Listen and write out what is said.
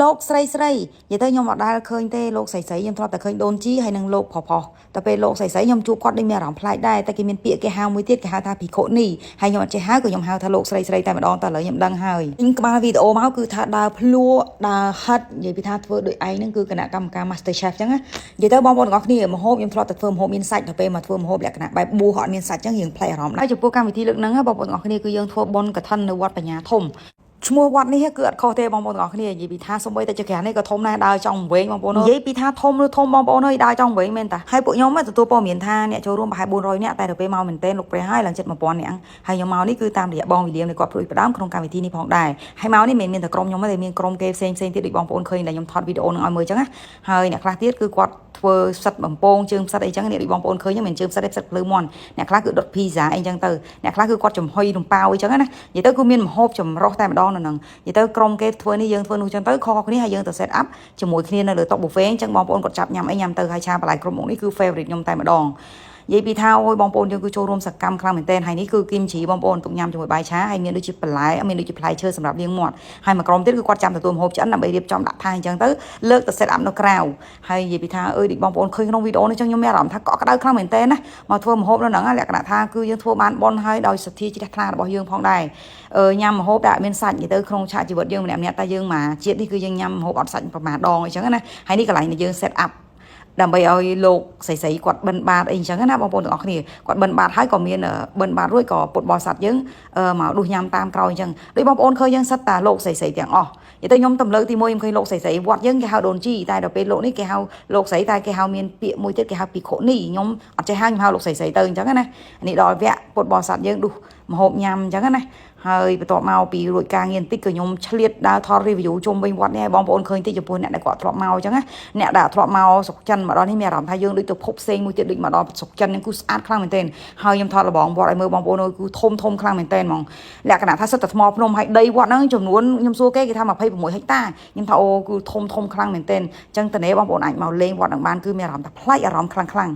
លោកស្រីនិយាយទៅខ្ញុំអត់ដែលឃើញទេលោកស្រីខ្ញុំធ្លាប់តែឃើញដូនជីហើយនឹងលោកផុសតែពេលលោកស្រីខ្ញុំជួបគាត់ដូចមានអារម្មណ៍ប្លែកដែរតែគេមានពាក្យគេហៅមួយទៀតគេហៅថាភិក្ខុនីហើយខ្ញុំអត់ចេះហៅក៏ខ្ញុំហៅថាលោកស្រីតែម្ដងតែឥឡូវខ្ញុំដឹងហើយក្បាលវីដេអូមកគឺថាដើរភ្លួដើរហិតនិយាយពីថាធ្វើដូចឯងហ្នឹងគឺគណៈកម្មការ Master Chef ចឹងណានិយាយទៅបងប្អូនទាំងអស់គ្នាម្ហូបខ្ញុំធ្លាប់តែធ្វើម្ហូបមានសាច់ទៅពេលមកធ្វើម្ហូបលក្ខណៈបែបបួសអត់មានសាច់ចឹងរៀងប្លែកអារម្មណ៍ដែរចំពោះកម្មវិធីលើកហ្នឹងបងប្អូនទាំងអស់គ្នាគឺយើងធ្វើបុណ្យកឋិននៅវត្តបញ្ញាធំឈ្មោះវត្តនេះគឺអត់ខុសទេបងប្អូនទាំងអស់គ្នានិយាយពីថាសូម្បីតែចក្រាននេះក៏ធំដែរដើរចង់វែងបងប្អូននិយាយពីថាធំឬធំបងប្អូនអើយដើរចង់វែងមែនតាហើយពួកខ្ញុំទទួលព័ត៌មានថាអ្នកចូលរួមប្រហែល400នាក់តែទៅពេលមកមែនទែនលោកព្រះហើយឡើងជិត1000នាក់ហើយខ្ញុំមកនេះគឺតាមរយៈបងវិលៀមនៃគាត់ព្រួយផ្ដើមក្នុងកម្មវិធីនេះផងដែរហើយមកនេះមិនមានតែក្រុមខ្ញុំទេមានក្រុមគេផ្សេងទៀតដូចបងប្អូនឃើញដែលខ្ញុំថតវីដេអូនឹងឲ្យមើលចឹងណាហើយអ្នកខ្លះទៀតគឺគាត់ធ្វើផ្សិតបំពងជើងផ្សិតអីចឹងនេះដូចបងប្អូនឃើញមិនជើងផ្សិតទេផ្សិតភ្លឺមន់អ្នកខ្លះគឺដុតភីហ្សាអីចឹងទៅអ្នកខ្លះគឺគាត់ចំហុយនំប៉ាវអីចឹងណានិយាយទៅគឺមានម្ហូបចម្រុះតែម្ដងនៅហ្នឹងនិយាយទៅក្រុមគេធ្វើនេះយើងធ្វើនោះចឹងទៅខុសគ្នាហើយយើងទៅ set up ជាមួយគ្នានៅលើតុ buffet អញ្ចឹងបងប្អូនគាត់ចាប់ញ៉ាំអីញ៉ាំទៅហើយឆាបន្លែគ្រប់មុខនេះគឺ favorite ខ្ញុំតែម្ដងនិយាយពីថាអូយបងប្អូនយើងគឺចូលរួមសកម្មខ្លាំងមែនទែនហើយនេះគឺគីមជីបងប្អូនទុកញ៉ាំជាមួយបាយឆាហើយមានដូចជាបន្លែមានដូចជាផ្លែឈើសម្រាប់លាងមាត់ហើយមួយក្រុមទៀតគឺគាត់ចាំទទួលម្ហូបឆ្អិនដើម្បីរៀបចំដាក់ថាអញ្ចឹងទៅលើកទៅ set up នៅក្រៅហើយនិយាយពីថាអើយដូចបងប្អូនឃើញក្នុងវីដេអូនេះចឹងខ្ញុំមានអារម្មណ៍ថាកក់ក្ដៅខ្លាំងមែនទែនណាមកធ្វើម្ហូបនៅហ្នឹងលក្ខណៈថាគឺយើងធ្វើបានបនហើយដោយសទ្ធាជ្រះថ្លារបស់យើងផងដែរញ៉ាំម្ហូបដែលមានសាច់និយាយទៅក្នុងឆាកជីវិតយើងម្នាក់តែយើងមកជាតិនេះគឺយើងញ៉ាំម្ហូបអត់សាច់ប្រហែលដងអញ្ចឹងណាហើយនេះកន្លែងដែលយើង set upដើម្បីឲ្យលោកស្រីគាត់បិណ្ឌបាតអីអញ្ចឹងណាបងប្អូនទាំងអស់គ្នាគាត់បិណ្ឌបាតហើយក៏មានបិណ្ឌបាតរួចក៏ពុតបរិស័ទយើងមកដួសញ៉ាំតាមក្រោយអញ្ចឹងដូចបងប្អូនឃើញយើងសិតតាលោកស្រីទាំងអស់និយាយទៅខ្ញុំតម្លើទី1ខ្ញុំឃើញលោកស្រីវត្តយើងគេហៅដូនជីតែដល់ពេលលោកនេះគេហៅលោកស្រីតែគេហៅមានពាក្យមួយទៀតគេហៅភិក្ខុនីខ្ញុំអត់ចេះហៅខ្ញុំហៅលោកស្រីទៅអញ្ចឹងណានេះដល់វគ្គពុតបរិស័ទយើងដួសម្ហូបញ៉ាំអញ្ចឹងណាហើយបន្ទាប់មកពីរួចការងារបន្តិចក៏ខ្ញុំឆ្លៀតដើរថត review ជុំវិញវត្តនេះឲ្យបងប្អូនឃើញតិចចំពោះអ្នកដែលគាត់ធ្លាប់មកអញ្ចឹងណាអ្នកដែលធ្លាប់មកស្រុកចិនមកដល់នេះមានអារម្មណ៍ថាយើងដូចទៅភពផ្សេងមួយទៀតដូចមកដល់ស្រុកចិនហ្នឹងគឺស្អាតខ្លាំងមែនទែនហើយខ្ញុំថតលបងវត្តឲ្យមើលបងប្អូនអើយគឺធំខ្លាំងមែនទែនហ្មងលក្ខណៈថាសិតតែថ្មភ្នំហើយដីវត្តហ្នឹងចំនួនខ្ញុំសួរគេថា26ហិកតាខ្ញុំថាអូគឺធំខ្លាំងមែនទែនអញ្ចឹងតើបងប្អូនអាចមកលេងវត្តហ្នឹងបានគឺមានអារម្មណ៍ថាប្លែកអារម្មណ៍ខ្លាំង